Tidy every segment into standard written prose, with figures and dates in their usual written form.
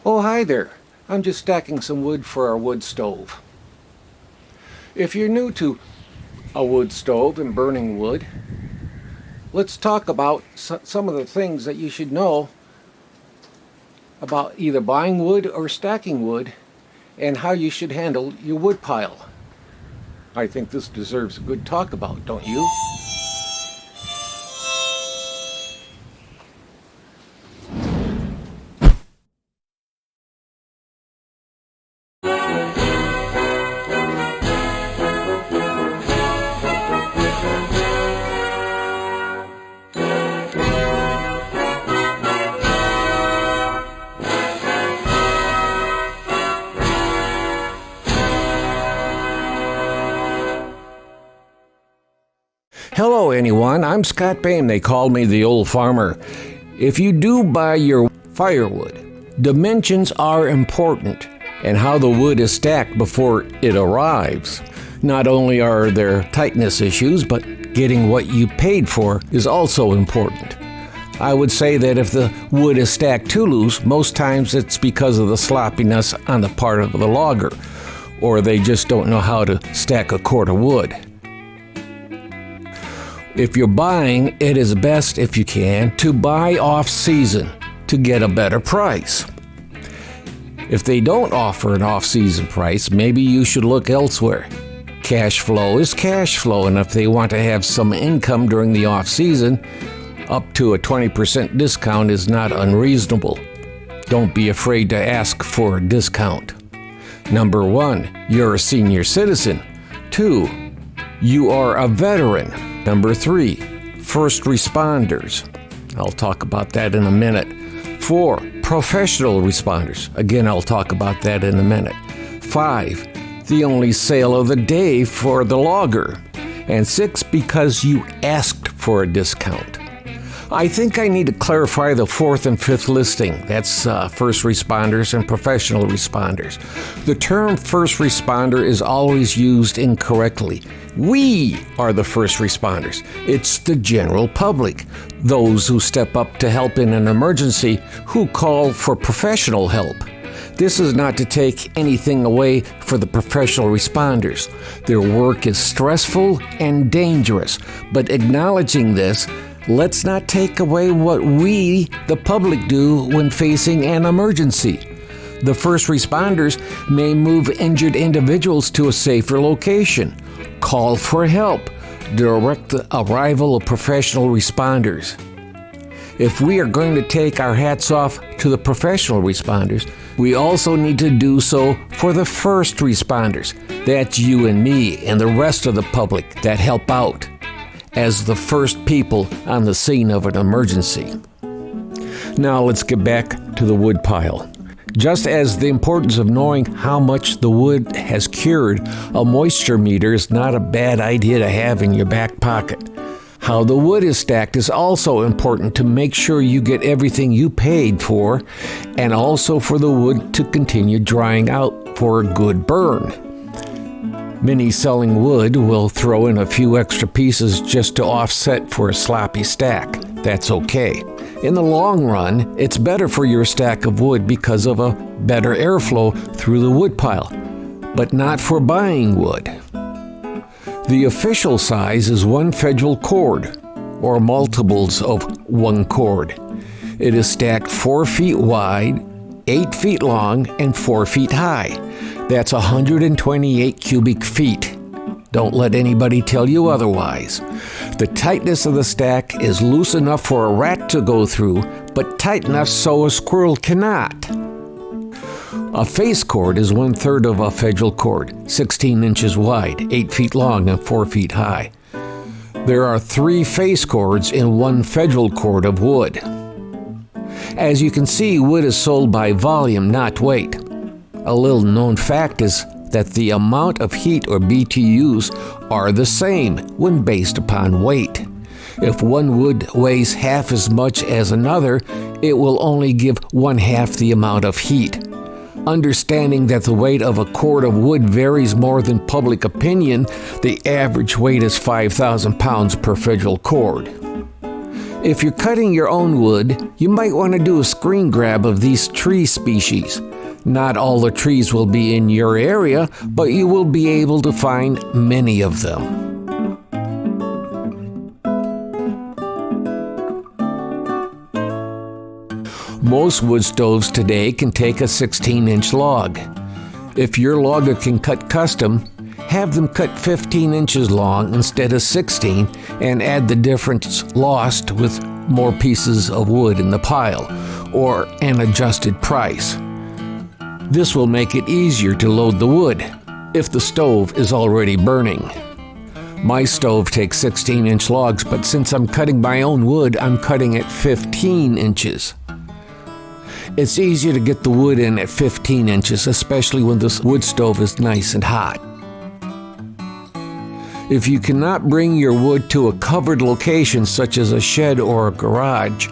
Oh, hi there. I'm just stacking some wood for our wood stove. If you're new to a wood stove and burning wood, let's talk about some of the things that you should know about either buying wood or stacking wood and how you should handle your wood pile. I think this deserves a good talk about, don't you? Hello anyone, I'm Scott Bain. They call me the old farmer. If you do buy your firewood, dimensions are important and how the wood is stacked before it arrives. Not only are there tightness issues, but getting what you paid for is also important. I would say that if the wood is stacked too loose, most times it's because of the sloppiness on the part of the logger, or they just don't know how to stack a cord of wood. If you're buying, it is best, if you can, to buy off-season to get a better price. If they don't offer an off-season price, maybe you should look elsewhere. Cash flow is cash flow, and if they want to have some income during the off-season, up to a 20% discount is not unreasonable. Don't be afraid to ask for a discount. Number 1, you're a senior citizen. 2, you are a veteran. Number 3, first responders. I'll talk about that in a minute. 4, professional responders. Again, I'll talk about that in a minute. 5, the only sale of the day for the logger. And 6, because you asked for a discount. I think I need to clarify the 4th and 5th listing. That's first responders and professional responders. The term first responder is always used incorrectly. We are the first responders. It's the general public, those who step up to help in an emergency, who call for professional help. This is not to take anything away for the professional responders. Their work is stressful and dangerous, but acknowledging this, let's not take away what we, the public, do when facing an emergency. The first responders may move injured individuals to a safer location, call for help, direct the arrival of professional responders. If we are going to take our hats off to the professional responders, we also need to do so for the first responders. That's you and me and the rest of the public that help out as the first people on the scene of an emergency. Now let's get back to the wood pile. Just as the importance of knowing how much the wood has cured, a moisture meter is not a bad idea to have in your back pocket. How the wood is stacked is also important to make sure you get everything you paid for, and also for the wood to continue drying out for a good burn. Many selling wood will throw in a few extra pieces just to offset for a sloppy stack. That's okay. In the long run, it's better for your stack of wood because of a better airflow through the wood pile, but not for buying wood. The official size is 1 federal cord, or multiples of 1 cord. It is stacked 4 feet wide, 8 feet long, and 4 feet high. That's 128 cubic feet. Don't let anybody tell you otherwise. The tightness of the stack is loose enough for a rat to go through, but tight enough so a squirrel cannot. A face cord is 1/3 of a federal cord, 16 inches wide, 8 feet long, and 4 feet high. There are 3 face cords in 1 federal cord of wood. As you can see, wood is sold by volume, not weight. A little known fact is that the amount of heat, or BTUs, are the same when based upon weight. If one wood weighs half as much as another, it will only give 1/2 the amount of heat. Understanding that the weight of a cord of wood varies more than public opinion, the average weight is 5,000 pounds per federal cord. If you're cutting your own wood, you might want to do a screen grab of these tree species. Not all the trees will be in your area, but you will be able to find many of them. Most wood stoves today can take a 16-inch log. If your logger can cut custom, have them cut 15 inches long instead of 16 and add the difference lost with more pieces of wood in the pile or an adjusted price. This will make it easier to load the wood if the stove is already burning. My stove takes 16-inch logs, but since I'm cutting my own wood, I'm cutting at 15 inches. It's easier to get the wood in at 15 inches, especially when the wood stove is nice and hot. If you cannot bring your wood to a covered location such as a shed or a garage,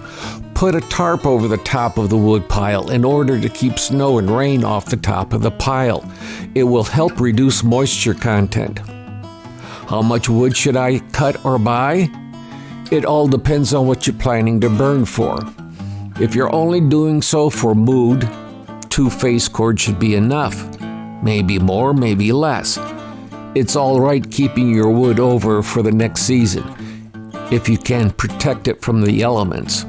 put a tarp over the top of the wood pile in order to keep snow and rain off the top of the pile. It will help reduce moisture content. How much wood should I cut or buy? It all depends on what you're planning to burn for. If you're only doing so for mood, 2 face cords should be enough. Maybe more, maybe less. It's all right keeping your wood over for the next season, if you can protect it from the elements.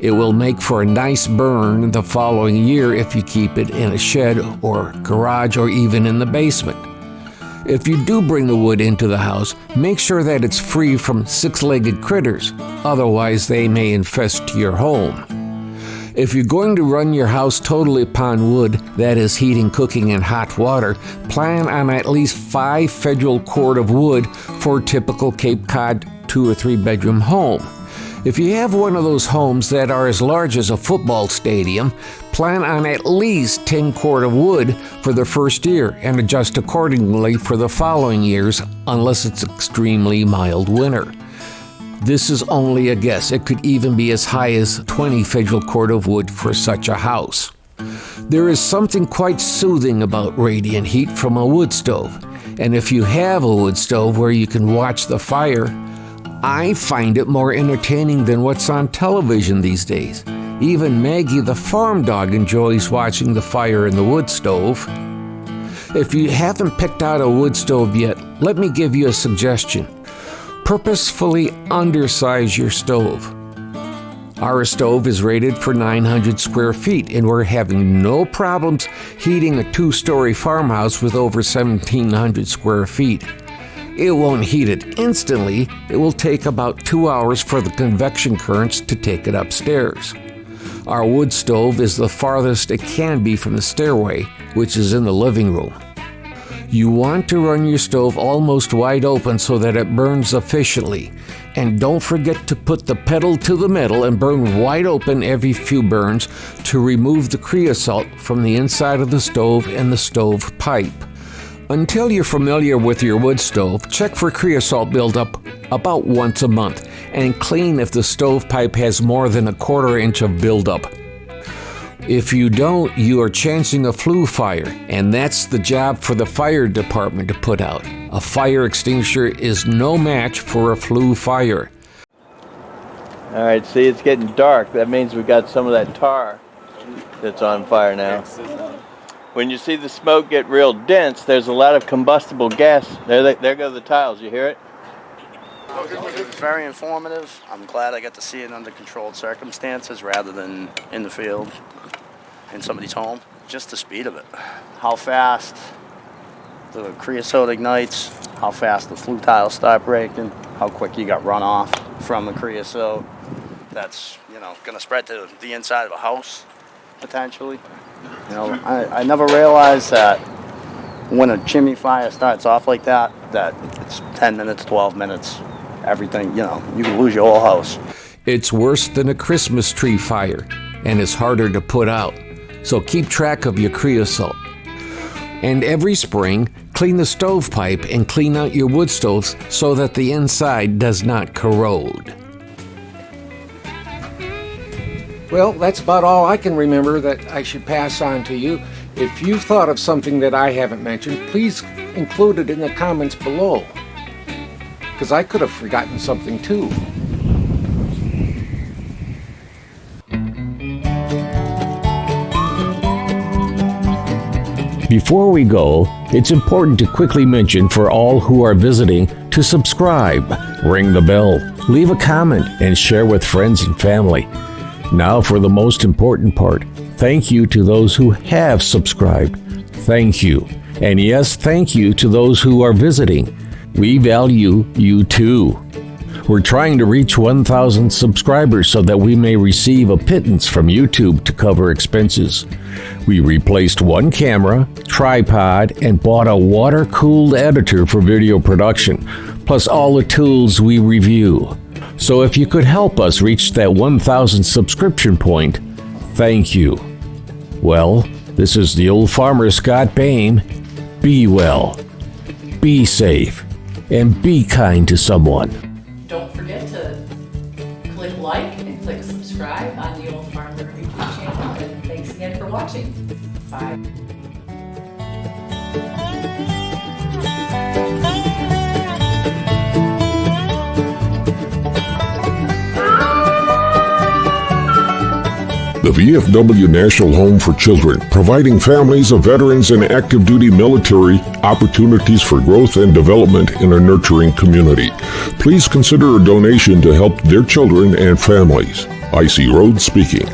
It will make for a nice burn the following year if you keep it in a shed or garage or even in the basement. If you do bring the wood into the house, make sure that it's free from 6-legged critters, otherwise they may infest your home. If you're going to run your house totally upon wood, that is heating, cooking, and hot water, plan on at least 5 federal cord of wood for a typical Cape Cod 2 or 3 bedroom home. If you have one of those homes that are as large as a football stadium, plan on at least 10 cord of wood for the first year and adjust accordingly for the following years unless it's extremely mild winter. This is only a guess. It could even be as high as 20 federal cord of wood for such a house. There is something quite soothing about radiant heat from a wood stove, and if you have a wood stove where you can watch the fire, I find it more entertaining than what's on television these days. Even Maggie the farm dog enjoys watching the fire in the wood stove. If you haven't picked out a wood stove yet, let me give you a suggestion. Purposefully undersize your stove. Our stove is rated for 900 square feet, and we're having no problems heating a 2-story farmhouse with over 1,700 square feet. It won't heat it instantly. It will take about 2 hours for the convection currents to take it upstairs. Our wood stove is the farthest it can be from the stairway, which is in the living room. You want to run your stove almost wide open so that it burns efficiently. And don't forget to put the pedal to the metal and burn wide open every few burns to remove the creosote from the inside of the stove and the stove pipe. Until you're familiar with your wood stove, check for creosote buildup about once a month and clean if the stovepipe has more than a 1/4 inch of buildup. If you don't, you are chancing a flue fire, and that's the job for the fire department to put out. A fire extinguisher is no match for a flue fire. All right, see, it's getting dark. That means we got some of that tar that's on fire now. When you see the smoke get real dense, there's a lot of combustible gas. There go the tiles. You hear it? It was very informative. I'm glad I got to see it under controlled circumstances rather than in the field, in somebody's home. Just the speed of it. How fast the creosote ignites, how fast the flue tiles start breaking, how quick you got runoff from the creosote. That's, going to spread to the inside of a house, potentially. I never realized that when a chimney fire starts off like that it's 10 minutes, 12 minutes, everything, you can lose your whole house. It's worse than a Christmas tree fire, and it's harder to put out. So keep track of your creosote. And every spring, clean the stovepipe and clean out your wood stoves so that the inside does not corrode. Well, that's about all I can remember that I should pass on to you. If you've thought of something that I haven't mentioned, please include it in the comments below, because I could have forgotten something too. Before we go, it's important to quickly mention for all who are visiting to subscribe, ring the bell, leave a comment, and share with friends and family. Now for the most important part. Thank you to those who have subscribed. Thank you. And yes, thank you to those who are visiting. We value you too. We're trying to reach 1,000 subscribers so that we may receive a pittance from YouTube to cover expenses. We replaced one camera, tripod, and bought a water-cooled editor for video production, plus all the tools we review. So if you could help us reach that 1,000 subscription point, thank you. Well, this is the old farmer Scott Bain. Be well, be safe, and be kind to someone. Don't forget to click like and click subscribe on the Old Farmer YouTube channel. And thanks again for watching. Bye. The VFW National Home for Children, providing families of veterans and active duty military opportunities for growth and development in a nurturing community. Please consider a donation to help their children and families. I.C. Rhodes speaking.